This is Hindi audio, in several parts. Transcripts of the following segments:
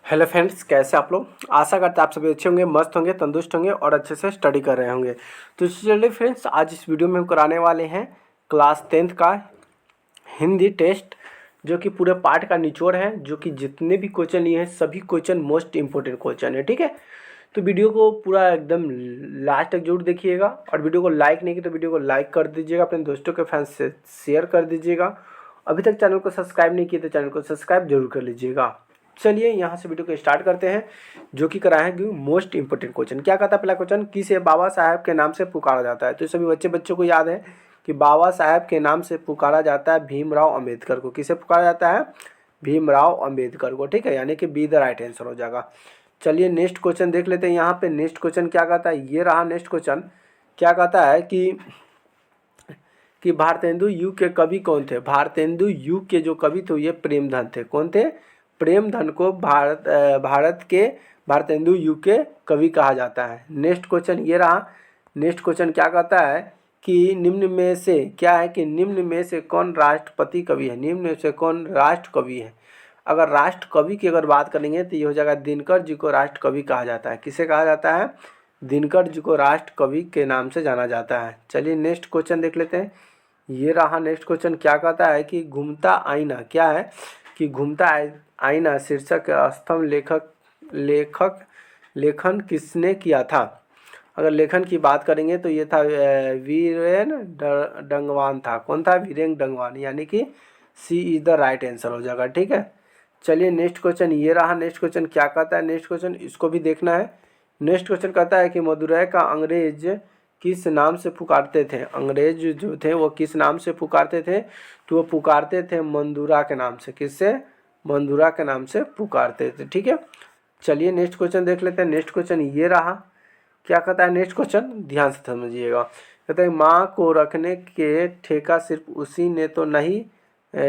हेलो फ्रेंड्स, कैसे आप लोग। आशा करते हैं आप सभी अच्छे होंगे, मस्त होंगे, तंदुरुस्त होंगे और अच्छे से स्टडी कर रहे होंगे। तो चलिए फ्रेंड्स, आज इस वीडियो में हम कराने वाले हैं क्लास 10th का हिंदी टेस्ट, जो कि पूरे पार्ट का निचोड़ है, जो कि जितने भी क्वेश्चन लिए हैं सभी क्वेश्चन मोस्ट इंपॉर्टेंट क्वेश्चन है। ठीक है, तो वीडियो को पूरा एकदम लास्ट तक जरूर देखिएगा, और वीडियो को लाइक नहीं किया तो वीडियो को लाइक कर दीजिएगा, अपने दोस्तों के फैंस से शेयर कर दीजिएगा। अभी तक चैनल को सब्सक्राइब नहीं किया तो चैनल को सब्सक्राइब जरूर कर लीजिएगा। चलिए यहाँ से वीडियो को स्टार्ट करते हैं, जो कि कराएंगे मोस्ट इंपोर्टेंट क्वेश्चन। क्या कहता है पहला क्वेश्चन, किसे बाबा साहेब के नाम से पुकारा जाता है। तो सभी बच्चों को याद है कि बाबा साहेब के नाम से पुकारा जाता है भीमराव अंबेडकर को। किसे पुकारा जाता है? भीमराव अंबेडकर को। ठीक है, यानी कि बी द राइट आंसर हो जाएगा। चलिए नेक्स्ट क्वेश्चन देख लेते हैं। यहाँ पे नेक्स्ट क्वेश्चन क्या कहता है, ये रहा नेक्स्ट क्वेश्चन। क्या कहता है कि भारतेंदु युग के कवि कौन थे। भारतेंदु युग के जो कवि थे ये प्रेमधन थे। कौन थे? प्रेमधन को भारत के भारतेंदु युग के कवि कहा जाता है। नेक्स्ट क्वेश्चन ये रहा। नेक्स्ट क्वेश्चन क्या कहता है कि निम्न में से क्या है कि निम्न में से कौन राष्ट्रपति कवि है। निम्न में से कौन राष्ट्र कवि है। अगर राष्ट्र कवि की अगर बात करेंगे तो ये हो जाएगा दिनकर जी को राष्ट्र कवि कहा जाता है। किसे कहा जाता है? दिनकर जी को राष्ट्र कवि के नाम से जाना जाता है। चलिए नेक्स्ट क्वेश्चन देख लेते हैं। ये रहा नेक्स्ट क्वेश्चन। क्या कहता है कि घूमता आईना क्या है कि घूमता आईना शीर्षक स्तंभ लेखन किसने किया था। अगर लेखन की बात करेंगे तो ये था वीरेन डंगवान था। कौन था? वीरेन डंगवान, यानी कि सी इज द राइट आंसर हो जाएगा। ठीक है, चलिए नेक्स्ट क्वेश्चन ये रहा। नेक्स्ट क्वेश्चन क्या कहता है, नेक्स्ट क्वेश्चन इसको भी देखना है। नेक्स्ट क्वेश्चन कहता है कि मदुरै का अंग्रेज किस नाम से पुकारते थे। अंग्रेज जो थे वो किस नाम से पुकारते थे? तो वो पुकारते थे मंदुरा के नाम से। किससे? मंदुरा के नाम से पुकारते थे। ठीक है, चलिए नेक्स्ट क्वेश्चन देख लेते हैं। नेक्स्ट क्वेश्चन ये रहा। क्या कहता है नेक्स्ट क्वेश्चन, ध्यान से समझिएगा। कहता है माँ को रखने के ठेका सिर्फ उसी ने तो नहीं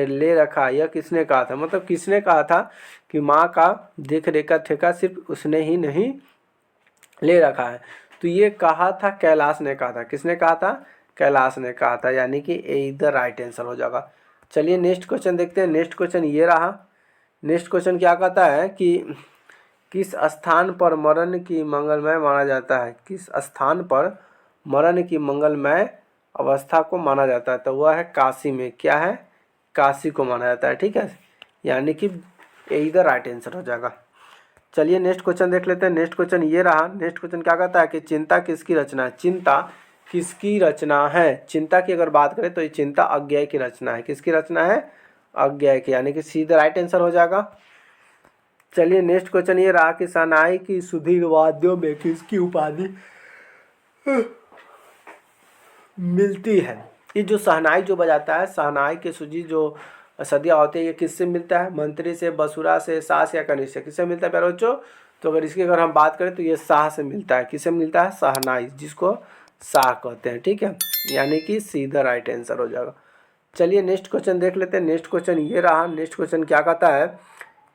ले रखा। यह किसने कहा था? मतलब किसने कहा था कि माँ का देख रेख का ठेका सिर्फ उसने ही नहीं ले रखा है। तो ये कहा था कैलाश ने कहा था। किसने कहा था? कैलाश ने कहा था, यानी कि ए द राइट आंसर हो जाएगा। चलिए नेक्स्ट क्वेश्चन देखते हैं। नेक्स्ट क्वेश्चन ये रहा। नेक्स्ट क्वेश्चन क्या कहता है कि किस स्थान पर मरण की मंगलमय माना जाता है। किस स्थान पर मरण की मंगलमय अवस्था को माना जाता है? तो वह है काशी में। क्या है? काशी को माना जाता है। ठीक है, यानी कि ए द राइट आंसर हो जाएगा। चलिए नेक्स्ट क्वेश्चन देख लेते हैं। नेक्स्ट क्वेश्चन ये रहा। नेक्स्ट क्वेश्चन क्या कहता है कि चिंता किसकी रचना है। चिंता किसकी रचना है? चिंता की अगर बात करें तो ये चिंता अज्ञेय की रचना है। किसकी रचना है? अज्ञेय की, यानी कि सीधा राइट आंसर हो जाएगा। चलिए नेक्स्ट क्वेश्चन ये रहा कि शहनाई की सुधीर वाद्यों में किसकी उपाधि मिलती है। ये जो शहनाई जो बजाता है, शहनाई के सुजी जो सदिया होती है, ये किससे मिलता है? मंत्री से, बसुरा से, सास या कनिष्ठ से। किससे मिलता है प्यारे बच्चों? तो अगर इसकी अगर हम बात करें तो ये शाह से मिलता है। किससे मिलता है? शहनाई, जिसको शाह कहते हैं। ठीक है, यानी कि सीधा राइट आंसर हो जाएगा। चलिए नेक्स्ट क्वेश्चन देख लेते हैं। नेक्स्ट क्वेश्चन ये रहा। नेक्स्ट क्वेश्चन क्या कहता है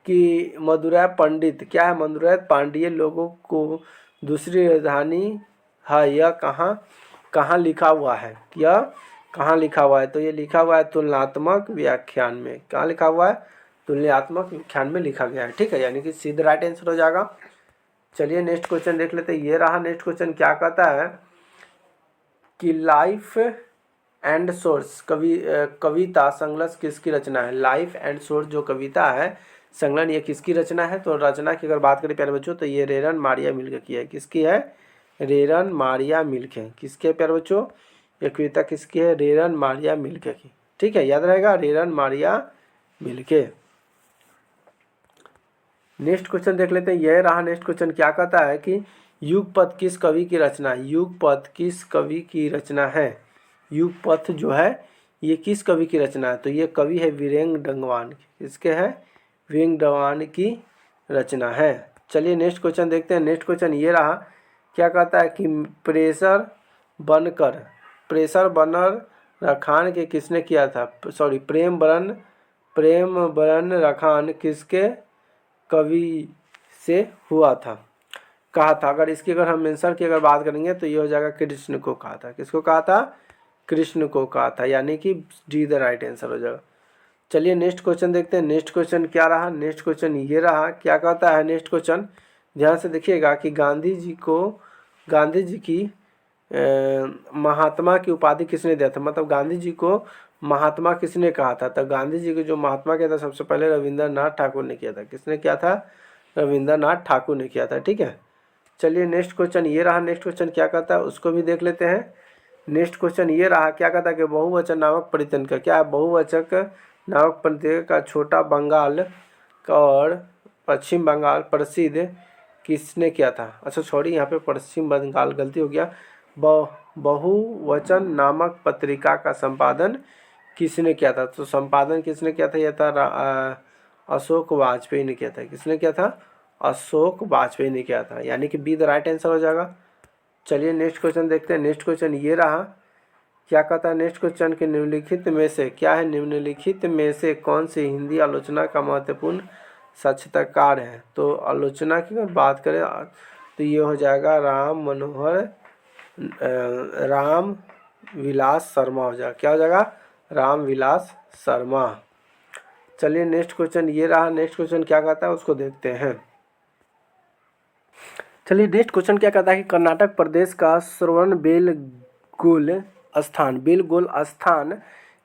कि मदुरै पंडित क्या है? मदुरै पांडिय लोगों को दूसरी राजधानी है। यह कहाँ कहाँ लिखा हुआ है? यह कहाँ लिखा हुआ है? तो ये लिखा हुआ है तुलनात्मक व्याख्यान में। कहाँ लिखा हुआ है? तुलनात्मक व्याख्यान में लिखा गया है। ठीक है, यानी कि सीधा राइट आंसर हो जाएगा। चलिए नेक्स्ट क्वेश्चन देख लेते हैं। ये रहा नेक्स्ट क्वेश्चन। क्या कहता है कि लाइफ एंड सोर्स कविता संकलन किसकी रचना है। लाइफ एंड सोर्स जो कविता है संकलन, ये किसकी रचना है? तो रचना की अगर बात करें प्यारे बच्चों तो ये रेरन मारिया मिल्क की है। किसकी है? रेरन मारिया मिल्क है। किसके प्यारे बच्चों? ये कविता किसकी है? रेरन मारिया मिल्क की। ठीक है, याद रहेगा, रेरन मारिया मिल्क। नेक्स्ट क्वेश्चन देख लेते हैं। यह रहा नेक्स्ट क्वेश्चन। क्या कहता है कि युगपथ किस कवि की रचना है। युगपथ किस कवि की रचना है? युगपथ जो है ये किस कवि की रचना है? तो ये कवि है वीरेंद्र डंगवान। किसके है? वीरेंद्र डंगवान की रचना है। चलिए नेक्स्ट क्वेश्चन देखते हैं। नेक्स्ट क्वेश्चन ये रहा। क्या कहता है कि प्रेशर बनर रखान के किसने किया था। सॉरी, प्रेम बरन रखान किसके कवि से हुआ था, कहा था। अगर इसकी अगर हम आंसर की अगर बात करेंगे तो ये हो जाएगा कृष्ण को कहा था। किसको कहा था? कृष्ण को कहा था, यानी कि डी द राइट आंसर हो जाएगा। चलिए नेक्स्ट क्वेश्चन देखते हैं। नेक्स्ट क्वेश्चन क्या रहा? नेक्स्ट क्वेश्चन ये रहा, क्या कहता है नेक्स्ट क्वेश्चन, ध्यान से देखिएगा कि गांधी जी की महात्मा की उपाधि किसने दिया था, मतलब गांधी जी को महात्मा किसने कहा था? तो गांधी जी को जो महात्मा किया था सबसे पहले रविंद्रनाथ ठाकुर ने किया था। किसने किया था? रविंद्रनाथ ठाकुर ने किया था, ठीक है। चलिए नेक्स्ट क्वेश्चन ये रहा। नेक्स्ट क्वेश्चन क्या कहता है उसको भी देख लेते हैं। नेक्स्ट क्वेश्चन ये रहा, क्या कहता है कि बहुवचन नामक परितंत्र का क्या है? बहुवचक नामक परितंत्र का छोटा बंगाल और पश्चिम बंगाल प्रसिद्ध किसने किया था? अच्छा सॉरी, यहाँ पे पश्चिम बंगाल गलती हो गया। बहुवचन नामक पत्रिका का संपादन किसने किया था? तो संपादन किसने किया था? यह था अशोक वाजपेयी ने किया था। किसने किया था? अशोक वाजपेयी ने किया था, यानी कि बी द राइट आंसर हो जाएगा। चलिए नेक्स्ट क्वेश्चन देखते हैं। नेक्स्ट क्वेश्चन ये रहा, क्या कहता है नेक्स्ट क्वेश्चन के निम्नलिखित में से क्या है? निम्नलिखित में से कौन सी हिंदी आलोचना का महत्वपूर्ण साक्षात्कार है? तो आलोचना की अगर बात करें तो ये हो जाएगा राम विलास शर्मा हो जाएगा। क्या हो जाएगा? राम विलास शर्मा। चलिए नेक्स्ट क्वेश्चन ये रहा। नेक्स्ट क्वेश्चन क्या कहता है उसको देखते हैं। चलिए नेक्स्ट क्वेश्चन क्या कहता है कि कर्नाटक प्रदेश का श्रवण बेलगोल स्थान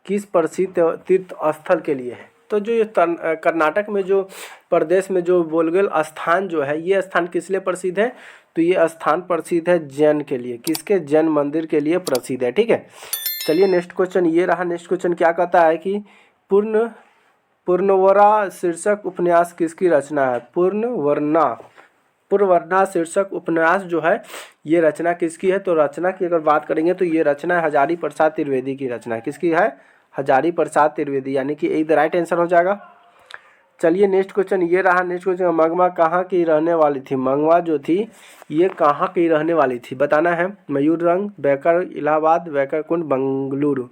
किस प्रसिद्ध तीर्थ स्थल के लिए है? तो जो ये कर्नाटक में जो प्रदेश में जो बोलगोल स्थान जो है, ये स्थान किस लिए प्रसिद्ध है? तो ये स्थान प्रसिद्ध है जैन के लिए। किसके? जैन मंदिर के लिए प्रसिद्ध है, ठीक है। चलिए नेक्स्ट क्वेश्चन ये रहा। नेक्स्ट क्वेश्चन क्या कहता है कि पूर्णवरा शीर्षक उपन्यास किसकी रचना है? पूर्णवरना शीर्षक उपन्यास जो है ये रचना किसकी है? तो रचना की अगर बात करेंगे तो ये रचना है हजारी प्रसाद त्रिवेदी की रचना है। किसकी है? हजारी प्रसाद त्रिवेदी, यानी कि ए द राइट आंसर हो जाएगा। चलिए नेक्स्ट क्वेश्चन ये रहा। नेक्स्ट क्वेश्चन, मंगवा कहाँ की रहने वाली थी? मंगवा जो थी ये कहाँ की रहने वाली थी बताना है। मयूरभंज, बैकर इलाहाबाद, बैकर कुंड, बेंगलुरु।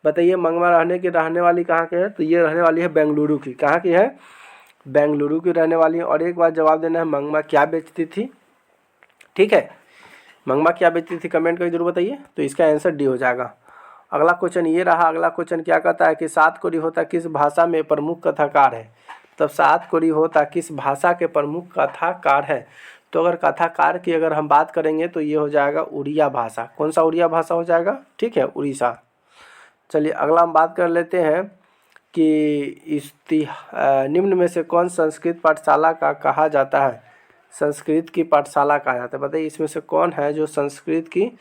बताइए मंगवा रहने वाली कहाँ के है? तो ये रहने वाली है बेंगलुरु की। कहाँ की है? बेंगलुरु की रहने वाली है। और एक बार जवाब देना है, मंगवा क्या बेचती थी? ठीक है, मंगवा क्या बेचती थी कमेंट करके जरूर बताइए। तो इसका आंसर डी हो जाएगा। अगला क्वेश्चन ये रहा। अगला क्वेश्चन क्या कहता है कि सात कोरी होता किस भाषा में प्रमुख कथाकार है? तब सात कोरी होता किस भाषा के प्रमुख कथाकार है? तो अगर कथाकार की अगर हम बात करेंगे तो ये हो जाएगा उड़िया भाषा। कौन सा उड़िया भाषा हो जाएगा? ठीक है, उड़ीसा। चलिए अगला हम बात कर लेते हैं कि निम्न में से कौन संस्कृत पाठशाला का कहा जाता है? संस्कृत की पाठशाला कहा जाता है। बताइए इसमें से कौन है जो संस्कृत की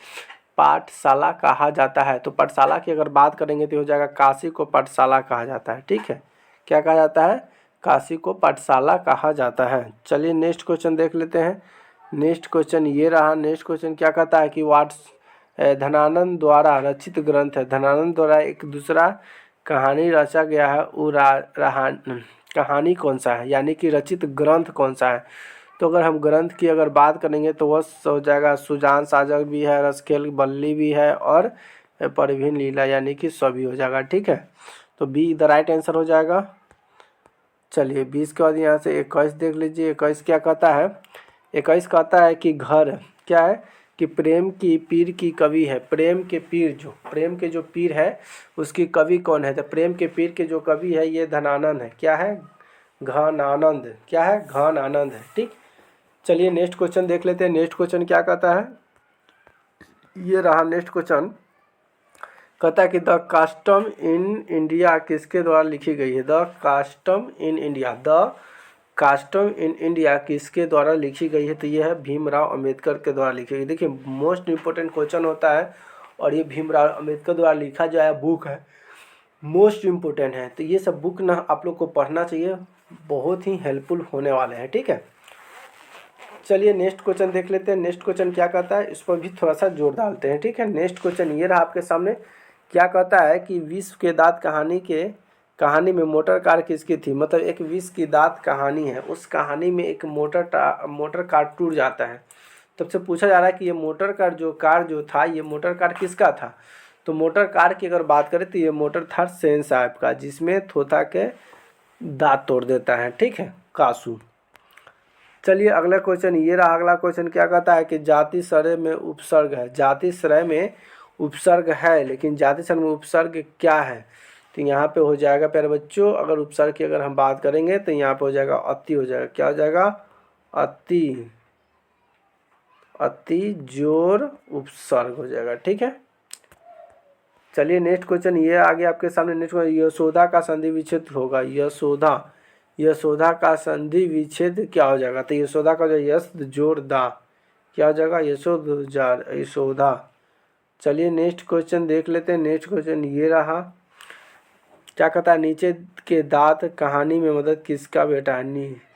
पाठशाला कहा जाता है? तो पाठशाला की अगर बात करेंगे तो हो जाएगा काशी को पाठशाला कहा जाता है। ठीक है, क्या कहा जाता है? काशी को पाठशाला कहा जाता है। चलिए नेक्स्ट क्वेश्चन देख लेते हैं। नेक्स्ट क्वेश्चन ये रहा। नेक्स्ट क्वेश्चन क्या कहता है कि धनानंद द्वारा रचित ग्रंथ है। धनानंद द्वारा एक दूसरा कहानी रचा गया है, वो कहानी कौन सा है, यानी कि रचित ग्रंथ कौन सा है? तो अगर हम ग्रंथ की अगर बात करेंगे तो वह हो जाएगा सुजान साजक भी है, रसखेल बल्ली भी है और परवीन लीला, यानी कि सभी हो जाएगा। ठीक है, तो बी द राइट आंसर हो जाएगा। चलिए 20 के बाद यहाँ से 21 देख लीजिए। 21 क्या कहता है? 21 कहता है कि घर क्या है कि प्रेम की पीर की कवि है। प्रेम के जो पीर है उसकी कवि कौन है? तो प्रेम के पीर के जो कवि है ये धनानंद है। क्या है? घनानंद। क्या है? घनानंद है। ठीक, चलिए नेक्स्ट क्वेश्चन देख लेते हैं। नेक्स्ट क्वेश्चन क्या कहता है? ये रहा नेक्स्ट क्वेश्चन, कहता है कि द कास्टम इन इंडिया किसके द्वारा लिखी गई है? द कास्टम इन इंडिया किसके द्वारा लिखी गई है? तो ये है भीमराव अंबेडकर के द्वारा लिखी गई। देखिए मोस्ट इंपोर्टेंट क्वेश्चन होता है और ये भीमराव अंबेडकर द्वारा लिखा जो है बुक है, मोस्ट इम्पोर्टेंट है। तो ये सब बुक ना आप लोग को पढ़ना चाहिए, बहुत ही हेल्पफुल होने वाले हैं। ठीक है, चलिए नेक्स्ट क्वेश्चन देख लेते हैं। नेक्स्ट क्वेश्चन क्या कहता है इस पर भी थोड़ा सा जोर डालते हैं। ठीक है, नेक्स्ट क्वेश्चन ये रहा आपके सामने। क्या कहता है कि विश्व के दांत कहानी में मोटर कार किसकी थी? मतलब एक विश्व की दांत कहानी है, उस कहानी में एक मोटर कार टूट जाता है। तब से पूछा जा रहा है कि ये मोटर कार जो था ये मोटर कार किसका था? तो मोटर कार की अगर बात करें तो ये मोटर था सेन साहब का, जिसमें थोथा के दांत तोड़ देता है। ठीक है, कासू। चलिए अगला क्वेश्चन ये रहा। अगला क्वेश्चन क्या कहता है कि जाति श्रेय में उपसर्ग है। जाति श्रेय में उपसर्ग है, लेकिन जाति श्रेय में उपसर्ग क्या है? तो यहाँ पे हो जाएगा प्यारे बच्चों, अगर उपसर्ग की अगर हम बात करेंगे तो यहाँ पे हो जाएगा अति, हो जाएगा क्या हो जाएगा, अति, अति जोर उपसर्ग हो जाएगा। ठीक है, चलिए नेक्स्ट क्वेश्चन ये आगे आपके सामने। नेक्स्ट क्वेश्चन, यशोदा का संधि विच्छेद होगा, यशोदा, यशोदा का संधि विच्छेद क्या हो जाएगा, तो यशोदा का जो यश जोर दा क्या हो जाएगा, यशोदा। चलिए नेक्स्ट क्वेश्चन देख लेते हैं। नेक्स्ट क्वेश्चन ये रहा, क्या कहता है, नीचे के दांत कहानी में मदद किसका बेटा है,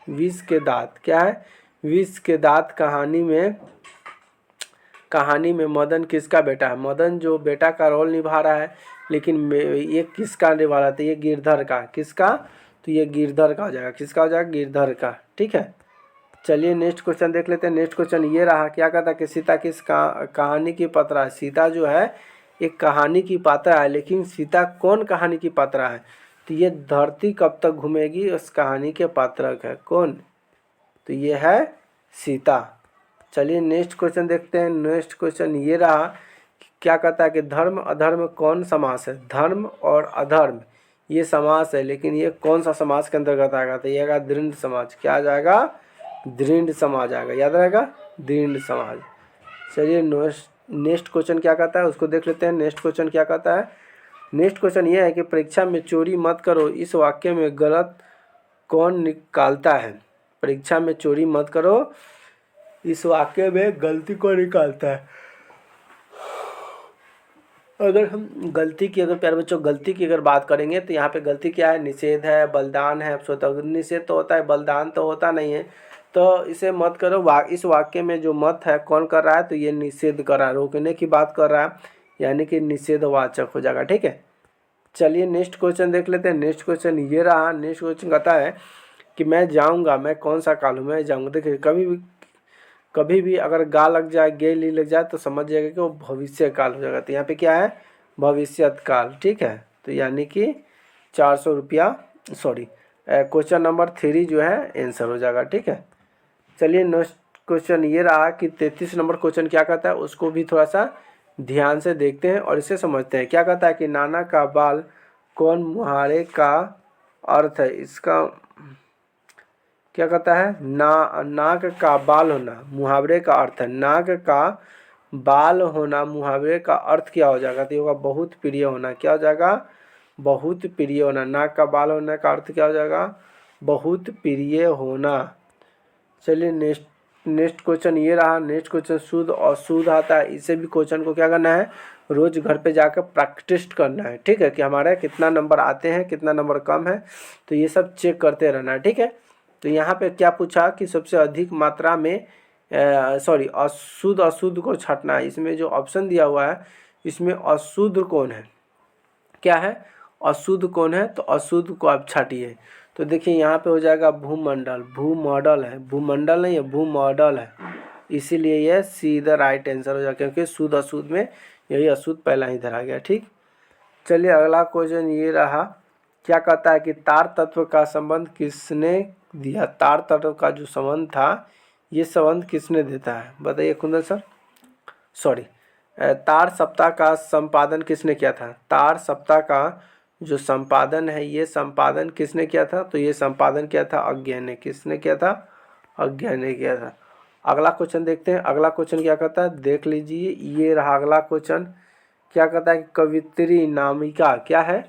विष के दांत क्या है, विष के दांत कहानी में मदन किसका बेटा है, मदन जो बेटा का रोल निभा रहा है, लेकिन ये किसका निभा रहा था, ये गिरधर का, किसका, तो ये गिरधर का हो जाएगा, किसका हो जाएगा, गिरधर का। ठीक है, चलिए नेक्स्ट क्वेश्चन देख लेते हैं। नेक्स्ट क्वेश्चन ये रहा, क्या कहता है कि सीता किस कहानी की पात्रा है, सीता जो है एक कहानी की पात्रा है, लेकिन सीता कौन कहानी की पात्रा है, तो ये धरती कब तक घूमेगी उस कहानी के पात्रक है कौन, तो ये है सीता। चलिए नेक्स्ट क्वेश्चन देखते हैं। नेक्स्ट क्वेश्चन ये रहा, क्या कहता है कि धर्म अधर्म कौन समास है, धर्म और अधर्म ये समास है, लेकिन ये कौन सा समास के अंतर्गत आएगा, तो ये आएगा दृढ़ समाज, क्या आ जाएगा, दृढ़ समाज आएगा, याद रहेगा, दृढ़ समाज। चलिए नेक्स्ट क्वेश्चन क्या कहता है उसको देख लेते हैं। नेक्स्ट क्वेश्चन क्या कहता है, नेक्स्ट क्वेश्चन ये है कि परीक्षा में चोरी मत करो इस वाक्य में गलत कौन निकालता है, परीक्षा में चोरी मत करो इस वाक्य में गलती कौन निकालता है। अगर हम गलती की, अगर प्यारे बच्चों गलती की अगर बात करेंगे तो यहाँ पे गलती क्या है, निषेध है, बलिदान है, स्वतः निषेध तो होता है, बलिदान तो होता नहीं है, तो इसे मत करो। इस वाक्य में जो मत है कौन कर रहा है, तो ये निषेध कर रहा है, रोकने की बात कर रहा है, यानी कि निषेधवाचक हो जाएगा। ठीक है, चलिए नेक्स्ट क्वेश्चन देख लेते हैं। नेक्स्ट क्वेश्चन ये रहा, नेक्स्ट क्वेश्चन कहता है कि मैं जाऊँगा, मैं कौन सा काल हूँ, मैं जाऊँगा। देखिए कभी भी अगर गा लग जाए, गे ली लग जाए तो समझ जाएगा कि वो भविष्य काल हो जाएगा, तो यहाँ पे क्या है, भविष्यत काल। ठीक है, तो यानी कि 400 रुपया, सॉरी क्वेश्चन नंबर 3 जो है आंसर हो जाएगा। ठीक है, चलिए नेक्स्ट क्वेश्चन ये रहा कि 33 नंबर क्वेश्चन क्या कहता है उसको भी थोड़ा सा ध्यान से देखते हैं और इसे समझते हैं। क्या कहता है कि नाना का बाल कौन मुहावरे का अर्थ है, इसका क्या कहता है, नाक का बाल होना मुहावरे का अर्थ है, नाक का बाल होना मुहावरे का अर्थ क्या हो जाएगा, तो ये होगा बहुत प्रिय होना, क्या हो जाएगा, बहुत प्रिय होना, नाक का बाल होने का अर्थ क्या हो जाएगा, बहुत प्रिय होना। चलिए नेक्स्ट क्वेश्चन ये रहा। नेक्स्ट क्वेश्चन शुद्ध और अशुद्ध आता है, इसे भी क्वेश्चन को क्या करना है, रोज घर पे जाकर प्रैक्टिस करना है। ठीक है, कि हमारे कितना नंबर आते हैं, कितना नंबर कम है, तो ये सब चेक करते रहना है। ठीक है, तो यहाँ पे क्या पूछा कि सबसे अधिक मात्रा में सॉरी अशुद्ध को छांटना है, इसमें जो ऑप्शन दिया हुआ है इसमें अशुद्ध कौन है, क्या है, अशुद्ध कौन है, तो अशुद्ध को आप छाटिए। तो देखिए यहाँ पे हो जाएगा भूमंडल, भूमंडल है, भूमंडल नहीं है, भूमंडल है, इसीलिए ये सीधा राइट आंसर हो जाएगा, क्योंकि शुद्ध अशुद्ध में यही अशुद्ध पहला ही धरा गया। ठीक, चलिए अगला क्वेश्चन ये रहा, क्या कहता है कि तार तत्व का संबंध किसने दिया, तार तत्व का जो संबंध था ये संबंध किसने देता है, बताइए कुंदन सर। सॉरी, तार सप्ताह का संपादन किसने किया था, तार सप्ताह का जो संपादन है ये संपादन किसने किया था, तो ये संपादन किया था अज्ञा ने, किसने किया था, अज्ञा ने किया था। अगला क्वेश्चन देखते हैं। अगला क्वेश्चन क्या कहता है, देख लीजिए, ये रहा अगला क्वेश्चन। क्या कहता है कि कवित्री नामिका क्या है,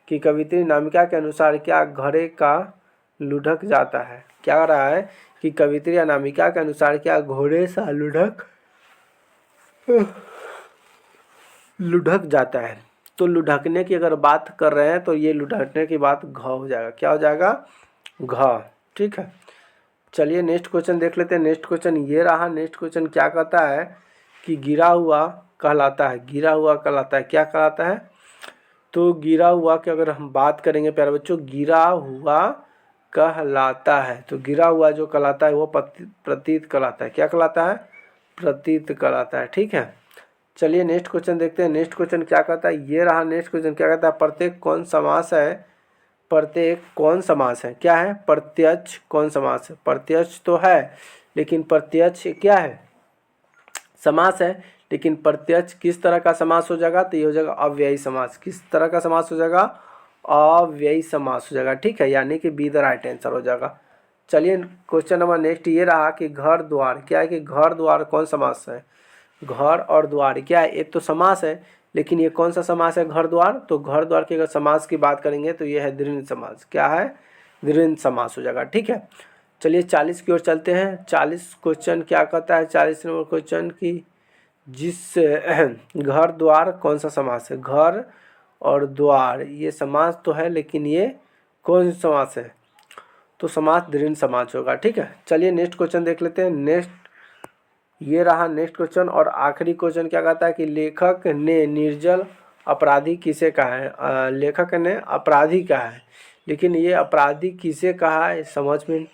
कि कवित्री नामिका के अनुसार क्या घड़े का लुढ़क जाता है, क्या रहा है कि कवित्री अनामिका के अनुसार क्या घोड़े सा लुढ़क जाता है। तो लुढ़कने की अगर बात कर रहे हैं तो ये लुढ़कने की बात घ हो जाएगा, क्या हो जाएगा, घ। ठीक है, चलिए नेक्स्ट क्वेश्चन देख लेते हैं। नेक्स्ट क्वेश्चन ये रहा। नेक्स्ट क्वेश्चन क्या कहता है कि गिरा हुआ कहलाता है, गिरा हुआ कहलाता है, क्या कहलाता है, तो गिरा हुआ की अगर हम बात करेंगे प्यारे बच्चों, गिरा हुआ कहलाता है, तो गिरा हुआ जो कहलाता है वो प्रतीत कहलाता है, क्या कहलाता है, प्रतीत कहलाता है। ठीक है, चलिए नेक्स्ट क्वेश्चन देखते हैं। नेक्स्ट क्वेश्चन क्या कहता है, ये रहा। नेक्स्ट क्वेश्चन क्या कहता है, प्रत्येक कौन समास है, प्रत्येक कौन समास है, क्या है, प्रत्यक्ष कौन समास है, प्रत्यक्ष तो है लेकिन प्रत्यक्ष क्या है, समास है, लेकिन प्रत्यक्ष किस तरह का समास हो जाएगा, तो ये हो जाएगा अव्ययी समास, किस तरह का समास हो जाएगा, अव्ययी समास हो जाएगा, ठीक है, यानी कि बी द राइट आंसर हो जाएगा। चलिए क्वेश्चन नंबर नेक्स्ट ये रहा कि घर द्वार, क्या है कि घर द्वार कौन समास है? घर और द्वार क्या है? एक तो समास है, लेकिन ये कौन सा समास है घर द्वार? तो घर द्वार की अगर समास की बात करेंगे तो ये है द्विवचन समास। क्या है? द्विवचन समास हो जाएगा, ठीक है। चलिए 40 की ओर चलते हैं। 40 क्वेश्चन क्या कहता है? 40 नंबर क्वेश्चन की जिस घर द्वार कौन सा समास है? घर और द्वार ये समास तो है, लेकिन ये कौन सा समास है? तो समास द्विवचन समास होगा, ठीक है। चलिए नेक्स्ट क्वेश्चन देख लेते हैं। नेक्स्ट ये रहा नेक्स्ट क्वेश्चन और आखिरी क्वेश्चन क्या कहता है कि लेखक ने निर्जल अपराधी किसे कहा है? लेखक ने अपराधी कहा है, लेकिन ये अपराधी किसे कहा है समझ में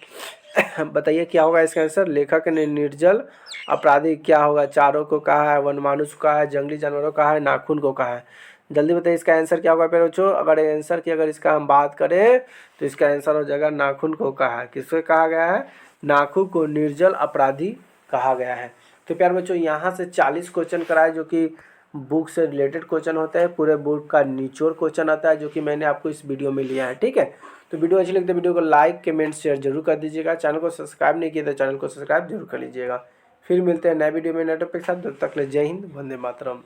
बताइए क्या होगा इसका आंसर? लेखक ने निर्जल अपराधी क्या होगा? चारों को कहा है, वनमानुष को कहा है, जंगली जानवरों को कहा है, नाखून को कहा है। जल्दी बताइए इसका आंसर क्या होगा प्यारे बच्चों? अगर आंसर की अगर इसका हम बात करें तो इसका आंसर हो जाएगा नाखून को कहा है। किसको कहा गया है? नाखून को निर्जल अपराधी कहा गया है। तो प्यारे बच्चों यहाँ से 40 क्वेश्चन कराए जो कि बुक से रिलेटेड क्वेश्चन होते हैं, पूरे बुक का निचोड़ क्वेश्चन आता है जो कि मैंने आपको इस वीडियो में लिया है, ठीक है। तो वीडियो अच्छी लगती है वीडियो को लाइक कमेंट शेयर जरूर कर दीजिएगा। चैनल को सब्सक्राइब नहीं किया तो चैनल को सब्सक्राइब जरूर कर लीजिएगा। फिर मिलते हैं नए वीडियो में नए टॉपिक के साथ। तब तक ले जय हिंद, वंदे मातरम।